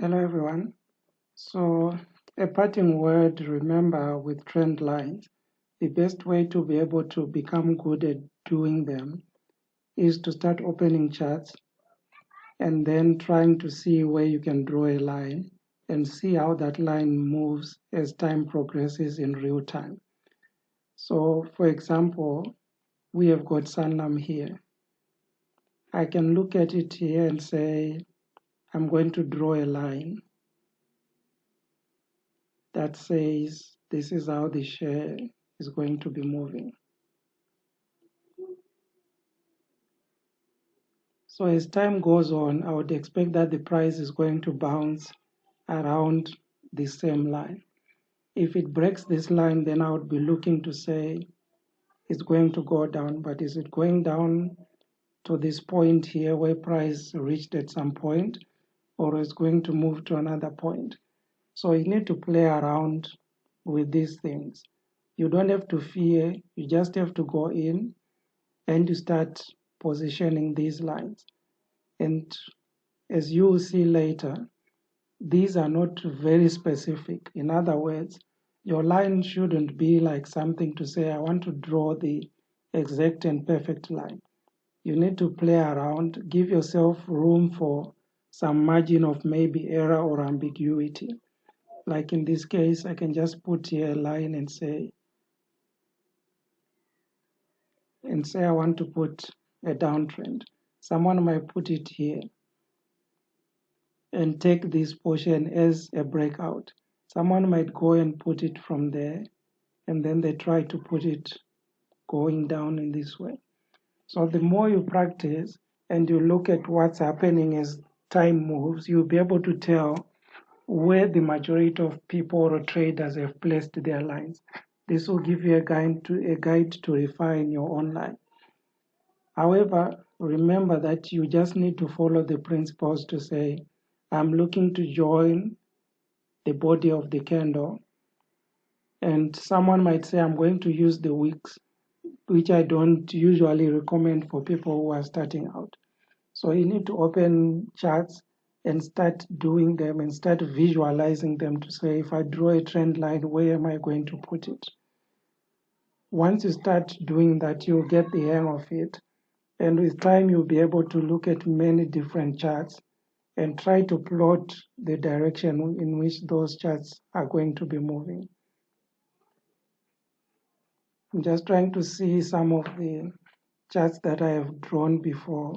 Hello everyone. So a parting word, remember with trend lines, the best way to be able to become good at doing them is to start opening charts and then trying to see where you can draw a line and see how that line moves as time progresses in real time. So for example, we have got Sanlam here. I can look at it here and say, I'm going to draw a line that says this is how the share is going to be moving. So as time goes on, I would expect that the price is going to bounce around the same line. If it breaks this line, then I would be looking to say it's going to go down, but is it going down to this point here where price reached at some point, or is going to move to another point? So you need to play around with these things. You don't have to fear, you just have to go in and you start positioning these lines. And as you will see later, these are not very specific. In other words, your line shouldn't be like something to say, I want to draw the exact and perfect line. You need to play around, give yourself room for some margin of maybe error or ambiguity. Like in this case, I can just put here a line and say I want to put a downtrend. Someone might put it here and take this portion as a breakout. Someone might go and put it from there, and then they try to put it going down in this way. So the more you practice and you look at what's happening as time moves, you'll be able to tell where the majority of people or traders have placed their lines. This will give you a guide to refine your own line. However, remember that you just need to follow the principles to say, I'm looking to join the body of the candle. And someone might say, I'm going to use the wicks, which I don't usually recommend for people who are starting out. So you need to open charts and start doing them and start visualizing them to say, if I draw a trend line, where am I going to put it? Once you start doing that, you'll get the hang of it. And with time, you'll be able to look at many different charts and try to plot the direction in which those charts are going to be moving. I'm just trying to see some of the charts that I have drawn before.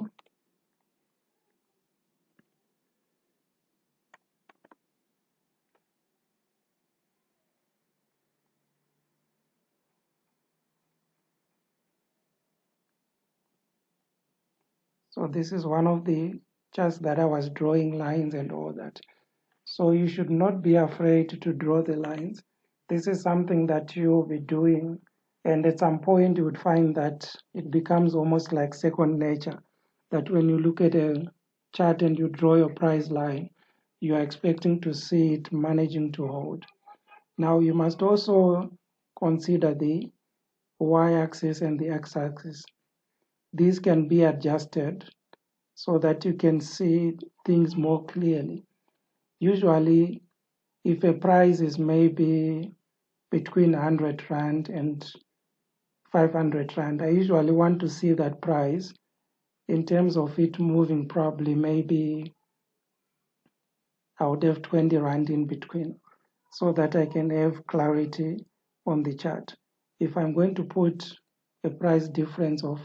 So this is one of the charts that I was drawing lines and all that. So you should not be afraid to draw the lines. This is something that you'll be doing, and at some point you would find that it becomes almost like second nature, that when you look at a chart and you draw your price line, you are expecting to see it managing to hold. Now you must also consider the y-axis and the x-axis. These can be adjusted so that you can see things more clearly. Usually, if a price is maybe between 100 Rand and 500 Rand, I usually want to see that price in terms of it moving probably maybe I would have 20 Rand in between so that I can have clarity on the chart. If I'm going to put a price difference of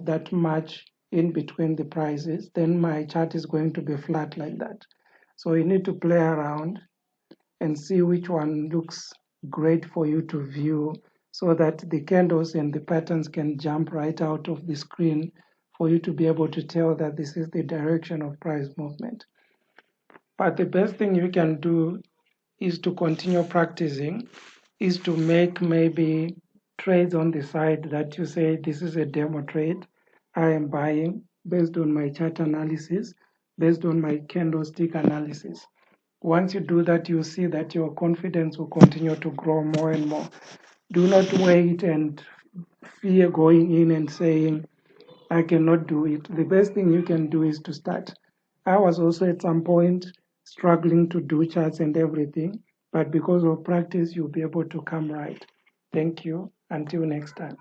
that much in between the prices, then my chart is going to be flat like that. So you need to play around and see which one looks great for you to view so that the candles and the patterns can jump right out of the screen for you to be able to tell that this is the direction of price movement. But the best thing you can do is to continue practicing, is to make maybe trades on the side that you say, this is a demo trade. I am buying based on my chart analysis, based on my candlestick analysis. Once you do that, you see that your confidence will continue to grow more and more. Do not wait and fear going in and saying, I cannot do it. The best thing you can do is to start. I was also at some point struggling to do charts and everything, but because of practice, you'll be able to come right. Thank you. Until next time.